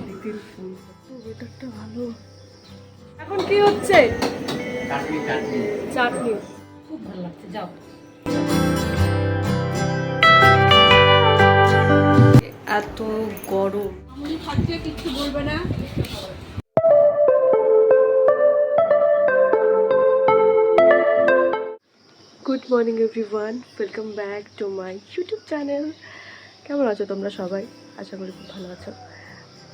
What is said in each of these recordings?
তিতির ফুল। ওয়েদারটা ভালো। এখন কি হচ্ছে? চাটনি। খুব ভালো লাগছে, যাও। এত গরম। আমি খাদ্যে কিছু বলবে না। Good morning everyone, welcome back to my YouTube channel. কেমন আছো তোমরা সবাই? আশা করি খুব ভালো আছো।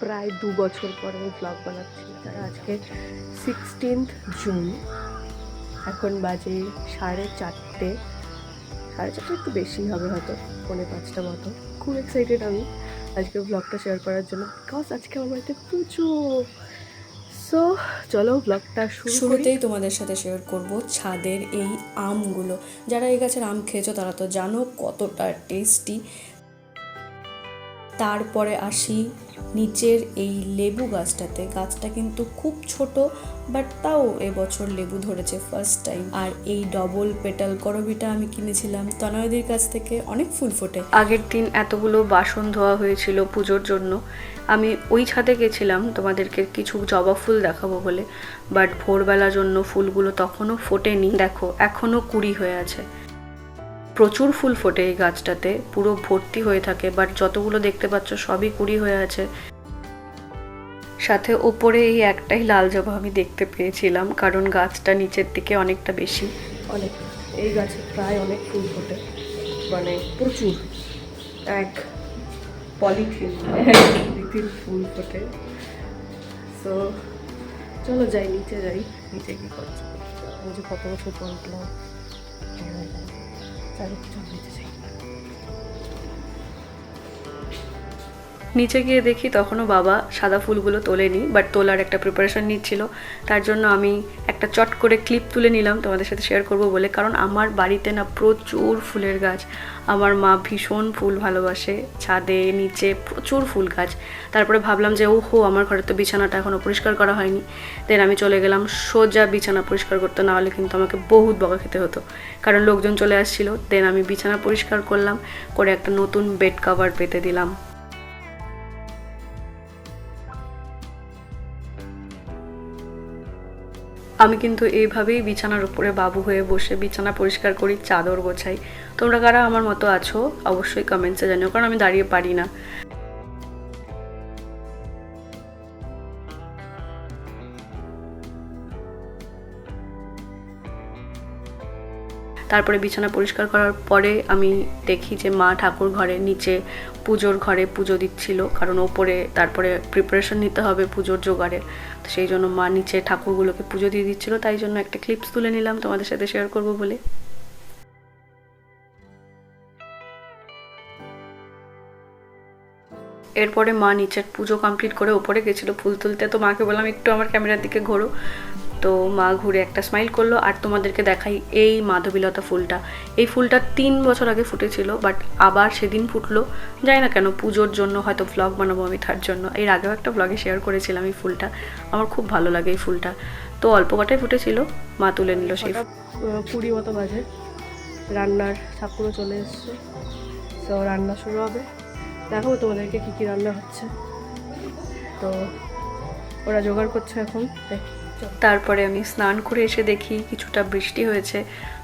প্রায় 2 বছর পর আমি ব্লগ বানাচ্ছি। তাই আজকে 16 জুন, এখন বাজে 4:30। 4:30 একটু বেশি হবে হয়তো, 4:45 মতো। খুব এক্সাইটেড আমি আজকে ব্লগটা শেয়ার করার জন্য, বিকজ আজকে আমার বাড়িতে পুজো। সো চলো ব্লগটা শুরুতেই তোমাদের সাথে শেয়ার করব ছাদের এই আমগুলো। যারা এই গাছের আম খেয়েছো তারা তো জানো কতটা টেস্টি। তারপরে আসি নিচের এই লেবু গাছটাতে। গাছটা কিন্তু খুব ছোট, বাট তাও এবছর লেবু ধরেছে ফার্স্ট টাইম। আর এই ডবল পেটাল করবিটা আমি কিনেছিলাম তনয়দির কাছ থেকে, অনেক ফুল ফোটে। আগের দিন এতগুলো বাসন ধোয়া হয়েছিল পুজোর জন্য। আমি ওই ছাদে গেছিলাম তোমাদেরকে কিছু জবা ফুল দেখাবো বলে, বাট ভোরবেলার জন্য ফুলগুলো তখনও ফোটেনি। দেখো এখনও কুড়ি হয়ে আছে। প্রচুর ফুল ফোটে এই গাছটাতে, পুরো ভর্তি হয়ে থাকে, বাট যতগুলো দেখতে পাচ্ছ সবই কুড়ি হয়ে আছে। সাথে ওপরে এই একটাই লাল জবা আমি দেখতে পেয়েছিলাম, কারণ গাছটা নিচের দিকে অনেকটা বেশি। অনেক, এই গাছে প্রায় অনেক ফুল ফোটে, মানে প্রচুর। এক পলিথিন তিতির ফুল ফোটে। সো চলো যাই, নিচে যাই। নিচে কি করছি, আমি যে কত বছর পর উঠলাম। নিচে গিয়ে দেখি তখনও বাবা সাদা ফুলগুলো তোলেনি, বাট তোলার একটা প্রিপারেশন নিচ্ছিল। তার জন্য আমি একটা চট করে ক্লিপ তুলে নিলাম তোমাদের সাথে শেয়ার করব বলে, কারণ আমার বাড়িতে না প্রচুর ফুলের গাছ। আমার মা ভীষণ ফুল ভালোবাসে, ছাদে নিচে প্রচুর ফুল গাছ। তারপরে ভাবলাম যে ওহো, আমার ঘরে তো বিছানাটা এখনও পরিষ্কার করা হয়নি। দেন আমি চলে গেলাম সোজা বিছানা পরিষ্কার করতে, না হলে কিন্তু আমাকে বহুত বকা খেতে হতো, কারণ লোকজন চলে আসছিল। দেন আমি বিছানা পরিষ্কার করলাম, করে একটা নতুন বেড কভার পেতে দিলাম। আমি কিন্তু এইভাবেই বিছানার উপরে বাবু হয়ে বসে বিছানা পরিষ্কার করি, চাদর গোছাই। তোমরা কারা আমার মতো আছো অবশ্যই কমেন্টসে জানিও, কারণ আমি দাঁড়িয়ে পারি না। তারপরে বিছানা পরিষ্কার করার পরে আমি দেখি যে মা ঠাকুর ঘরে নিচে পুজোর ঘরে পুজো দিচ্ছিল, কারণ ওপরে তারপরে প্রিপারেশন নিতে হবে পুজোর জোগাড়ের। তো সেই জন্য মা নিচে ঠাকুরগুলোকে পুজো দিয়ে দিচ্ছিলো, তাই জন্য একটা ক্লিপস তুলে নিলাম তোমাদের সাথে শেয়ার করব বলে। এরপরে মা নিচের পুজো কমপ্লিট করে ওপরে গেছিলো ফুল তুলতে। তো মাকে বললাম একটু আমার ক্যামেরার দিকে ঘোরো। তো মা ঘুরে একটা স্মাইল করলো। আর তোমাদেরকে দেখাই এই মাধবীলতা ফুলটা। এই ফুলটা 3 বছর আগে ফুটেছিল, বাট আবার সেদিন ফুটলো। জানি না কেন, পুজোর জন্য হয়তো ভ্লগ বানাবো আমি তার জন্য। এর আগেও একটা ভ্লগে শেয়ার করেছিলাম এই ফুলটা, আমার খুব ভালো লাগে এই ফুলটা। তো অল্প কটাই ফুটেছিল, মা তুলে নিল। সেই 20 মতো বাজে, রান্নার ঠাকুরও চলে এসছে। তো রান্না শুরু হবে, দেখাবো তোমাদেরকে কী কী রান্না হচ্ছে। তো ওরা জোগাড় করছে এখন। তারপরে আমি স্নান করে এসে দেখি কিছুটা বৃষ্টি হয়েছে।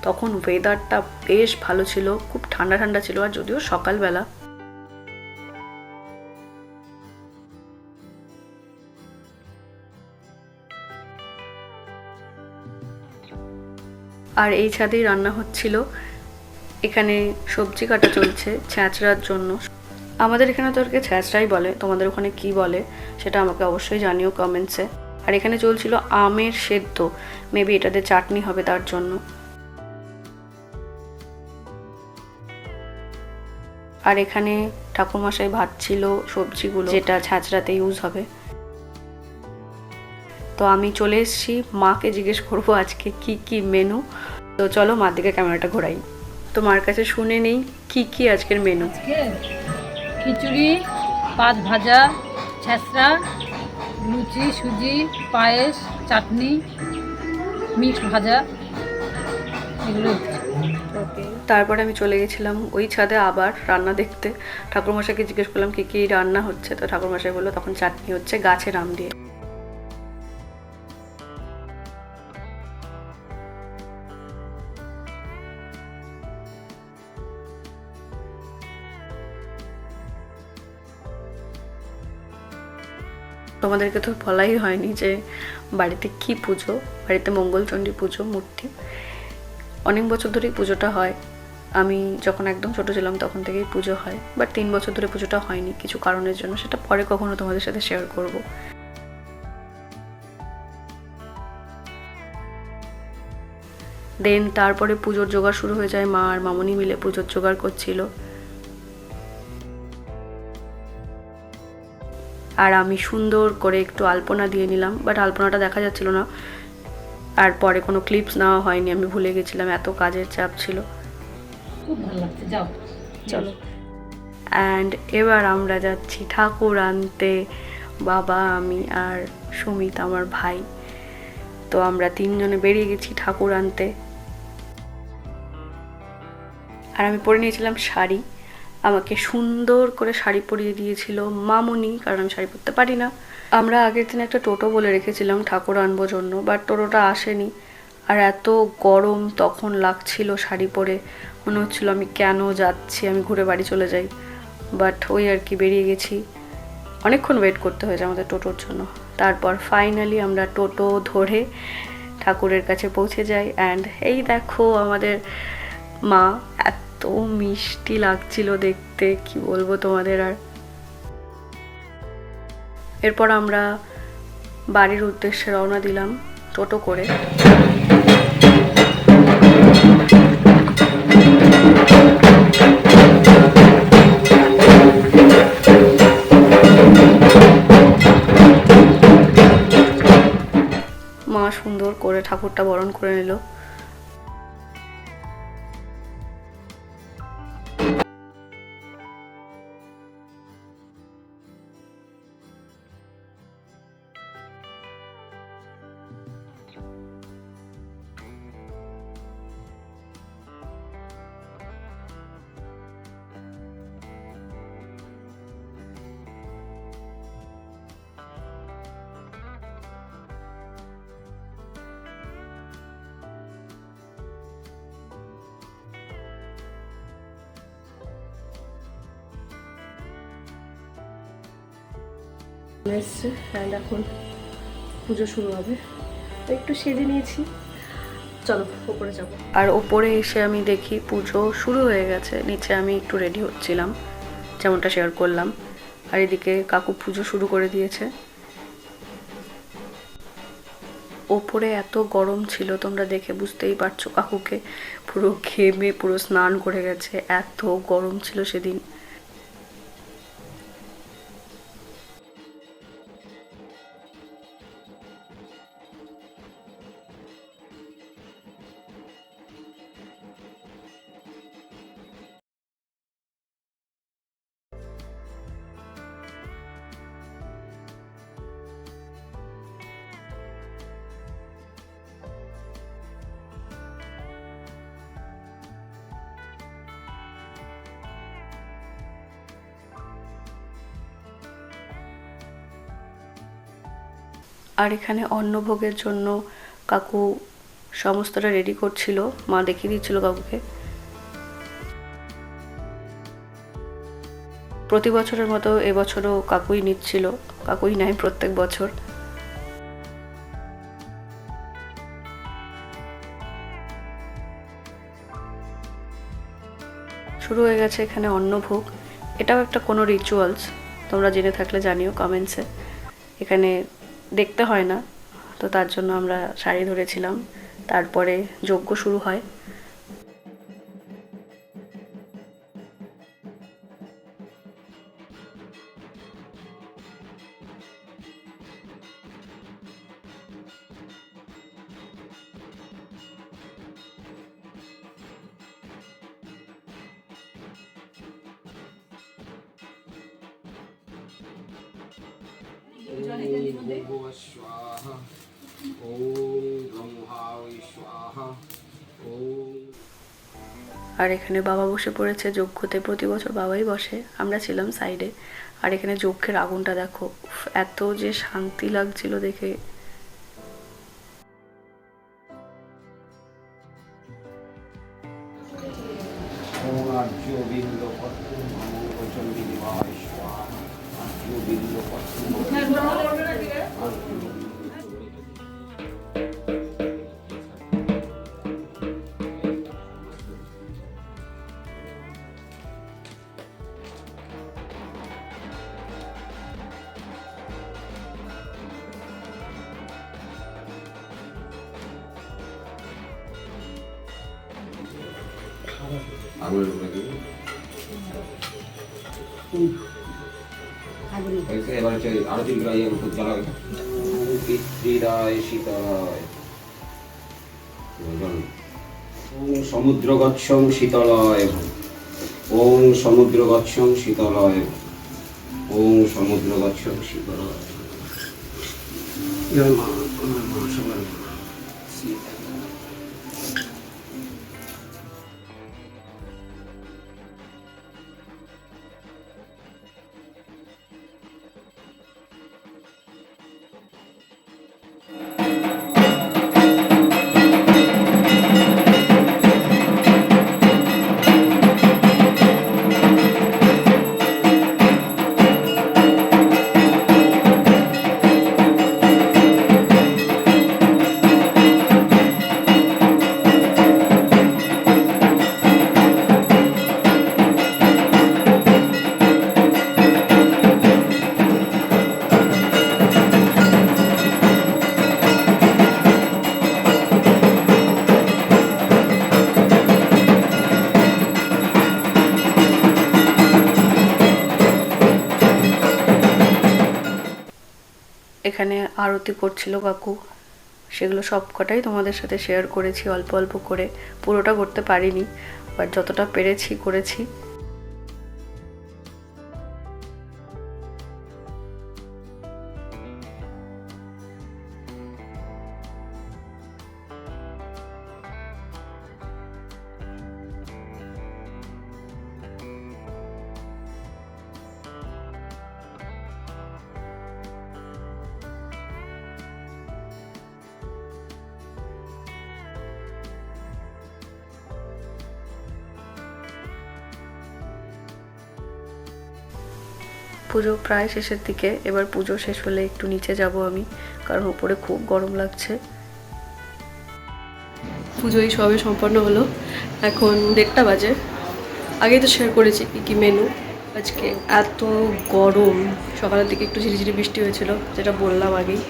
তখন ওয়েদারটা বেশ ভালো ছিল, খুব ঠান্ডা ঠান্ডা ছিল, আর যদিও সকালবেলা। আর এই ছাদেই রান্না হচ্ছিল। এখানে সবজি কাটা চলছে ছ্যাঁচড়ার জন্য। আমাদের এখানে তো ওকে ছ্যাঁচড়াই বলে, তোমাদের ওখানে কি বলে সেটা আমাকে অবশ্যই জানিও কমেন্টসে। আর এখানে চলছিল আমের সেদ্ধ, মেবি এটাতে চাটনি হবে তার জন্য। আর এখানে ঠাকুরমশাই ভাজছিল সবজিগুলো, যেটা ছ্যাঁচড়াতে ইউজ হবে। তো আমি চলে এসেছি, মাকে জিজ্ঞেস করবো আজকে কি কি মেনু। তো চলো মার দিকে ক্যামেরাটা ঘোরাই, তো মার কাছে শুনে নেই কি কি আজকের মেনু। খিচুড়ি, পাঁচ ভাজা, ছ্যাঁচড়া, লুচি, সুজি, পায়েস, চাটনি, মিক্সড ভাজা, এগুলো। ওকে, তারপরে আমি চলে গেছিলাম ওই ছাদে আবার রান্না দেখতে। ঠাকুরমশাইকে জিজ্ঞেস করলাম কী কী রান্না হচ্ছে, তো ঠাকুরমশাই বললো তখন চাটনি হচ্ছে গাছের আম দিয়ে। তোমাদেরকে তো বলাই হয়নি যে বাড়িতে কি পুজো। বাড়িতে মঙ্গলচণ্ডী পুজো, মূর্তি। অনেক বছর ধরেই পুজোটা হয়। আমি যখন একদম ছোট ছিলাম তখন থেকেই পুজো হয়, বাট 3 বছর ধরে পুজোটা হয়নি কিছু কারণের জন্য, সেটা পরে কখনো তোমাদের সাথে শেয়ার করব। দেন তারপরে পুজোর জোগাড় শুরু হয়ে যায়। মা আর মামনি মিলে পুজোর জোগাড় করছিল, আর আমি সুন্দর করে একটু আলপনা দিয়ে নিলাম, বাট আলপনাটা দেখা যাচ্ছিল না। আর পরে কোনো ক্লিপস নেওয়া হয়নি, আমি ভুলে গেছিলাম, এত কাজের চাপ ছিল। খুব ভালো লাগছে, যাও চলো। অ্যান্ড এবার আমরা যাচ্ছি ঠাকুর আনতে, বাবা, আমি আর সুমিত আমার ভাই। তো আমরা 3 জনে বেরিয়ে গেছি ঠাকুর আনতে। আর আমি পরে নিয়েছিলাম শাড়ি। আমাকে সুন্দর করে শাড়ি পরিয়ে দিয়েছিল মামুনি, কারণ আমি শাড়ি পরতে পারি না। আমরা আগের দিন একটা টোটো বলে রেখেছিলাম ঠাকুর আনবো জন্য, বাট টোটোটা আসেনি। আর এত গরম তখন লাগছিল শাড়ি পরে, মনে হচ্ছিল আমি কেন যাচ্ছি, আমি ঘুরে বাড়ি চলে যাই। বাট ওই আর কি, বেরিয়ে গেছি। অনেকক্ষণ ওয়েট করতে হয়েছে আমাদের টোটোর জন্য। তারপর ফাইনালি আমরা টোটো ধরে ঠাকুরের কাছে পৌঁছে যাই। অ্যান্ড এই দেখো আমাদের মা, এত মিষ্টি লাগছিল দেখতে, কি বলবো তোমাদের। আর এরপর আমরা বাড়ির উদ্দেশ্যে রওনা দিলাম টোটো করে। মা সুন্দর করে ঠাকুরটা বরণ করে নিল। এসছে অ্যান্ড এখন পুজো শুরু হবে। একটু সেজে নিয়েছি, চলো ওপরে যাবো। আর ওপরে এসে আমি দেখি পুজো শুরু হয়ে গেছে। নিচে আমি একটু রেডি হচ্ছিলাম, যেমনটা শেয়ার করলাম। আর এদিকে কাকু পুজো শুরু করে দিয়েছে। ওপরে এত গরম ছিল, তোমরা দেখে বুঝতেই পারছো, কাকুকে পুরো ঘেমে পুরো স্নান করে গেছে, এত গরম ছিল সেদিন। আর এখানে অন্নভোগের জন্য কাকু সমস্তটা রেডি করছিল, মা দেখিয়ে দিচ্ছিল কাকুকে। প্রতি বছরের মতো এবছরও কাকুই নিচ্ছিল, কাকুই নেয় প্রত্যেক বছর। শুরু হয়ে গেছে এখানে অন্নভোগ। এটাও একটা কোনো রিচুয়ালস, তোমরা জেনে থাকলে জানিও কমেন্টসে। এখানে দেখতে হয় না, তো তার জন্য আমরা শাড়ি ধরেছিলাম। তারপরে যজ্ঞ শুরু হয়। स्वाहा ॐ ब्रह्मावै स्वाहा ॐ। আর এখানে বাবা বসে পড়েছে যজ্ঞতে, প্রতি বছর বাবাই বসে, আমরা ছিলাম সাইডে। আর এখানে যজ্ঞের আগুনটা দেখো, এত যে শান্তি লাগছিল দেখে। ওম আর্য বিন্দু পত্র মঙ্গলচন্ডী নিবাস স্বাহা। আর্য বিন্দু পত্র আগুনের উপরে দিব। এবার হচ্ছে আরো তিনটা ইয়ে উপর জ্বালাবে। পিতৃদায় শীতলায় ওম সমুদ্র গচ্ছং শীতলায় ওম সমুদ্র গচ্ছং শীতলায় ওম সমুদ্র গচ্ছং শীতলায়। জয় মা, জয় মা, সবার মা। এখানে আরতি করছিল কাকু, সেগুলো সব কটাই তোমাদের সাথে শেয়ার করেছি অল্প অল্প করে, পুরোটা করতে পারিনি, বাট যতটা পেরেছি করেছি। পুজো প্রায় শেষের দিকে, এবার পুজো শেষ হলে একটু নিচে যাব আমি, কারণ উপরে খুব গরম লাগছে। পুজো এই সবে সম্পন্ন হলো, এখন 1:30 বাজে। আগেই তো শেয়ার করেছি কী কী মেনু। আজকে এত গরম, সকালের দিকে একটু ঝিরিঝিরি বৃষ্টি হয়েছিল, যেটা বললাম আগেই।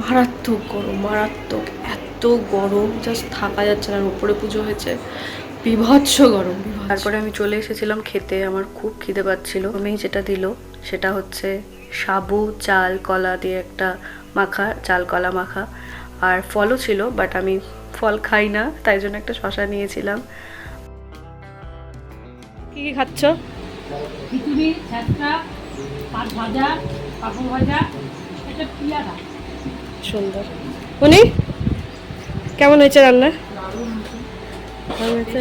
মারাত্মক গরম, মারাত্মক, এত গরম জাস্ট থাকা যাচ্ছে না। উপরে পুজো হয়েছে, বিভৎস গরম। তারপরে আমি চলে এসেছিলাম খেতে, আমার খুব খিদে পাচ্ছিল। আমি যেটা দিল সেটা হচ্ছে সাবু চাল কলা দিয়ে একটা মাখা, চাল কলা মাখা, আর ফলও ছিল, বাট আমি ফল খাই না, তাই জন্য একটা শশা নিয়েছিলাম। কি কি খাচ্ছ? খিচুড়ি, ছ্যাঁচড়া, পাট ভাজা, পাপড় ভাজা, এটা পিয়ারা। সুন্দর। উনি কেমন হয়েছে রান্না? ভালো হয়েছে?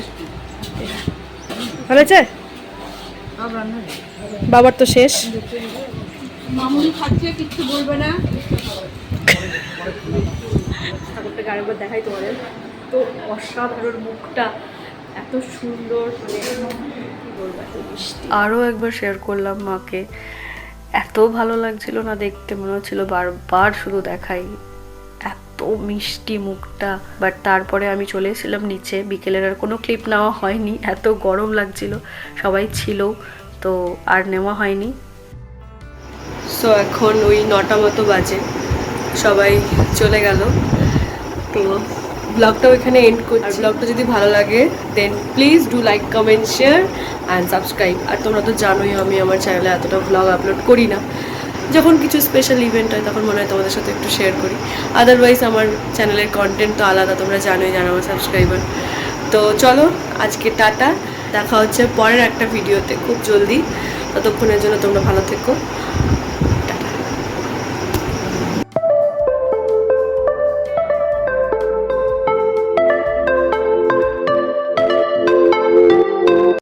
ভালো হয়েছে? বাবার তো শেষ। মামুনি খাচ্ছে, কিচ্ছু বলবে না। ঠাকুরটাকে আরেকবার দেখাই তোমাদের, তো অসাধারণ মুখটা, এত সুন্দর, মানে কি বলবো, এত মিষ্টি। আরও একবার শেয়ার করলাম মাকে, এত ভালো লাগছিল না দেখতে, মনে হচ্ছিল বারবার শুধু দেখাই, এত মিষ্টি মুখটা। বাট তারপরে আমি চলে এসেছিলাম নিচে, বিকেলের আর কোনো ক্লিপ নেওয়া হয়নি, এত গরম লাগছিল, সবাই ছিল তো আর নেওয়া হয়নি। সো এখন ওই 9টা মতো বাজে, সবাই চলে গেল, তো ব্লগটাও এখানে এন্ড করছি। আর ব্লগটা যদি ভালো লাগে then please do like, comment, share and subscribe. আর তোমরা তো জানোই আমি আমার চ্যানেলে এতটা ব্লগ আপলোড করি না, যখন কিছু স্পেশাল ইভেন্ট হয় তখন মনে হয় তোমাদের সাথে একটু শেয়ার করি, আদারওয়াইজ আমার চ্যানেলের কন্টেন্ট তো আলাদা, তোমরা জানোই যারা আমার সাবস্ক্রাইবার। তো চলো আজকে টাটা, দেখা হচ্ছে পরের একটা ভিডিওতে খুব জলদি, ততক্ষণের জন্য তোমরা ভালো থেকো।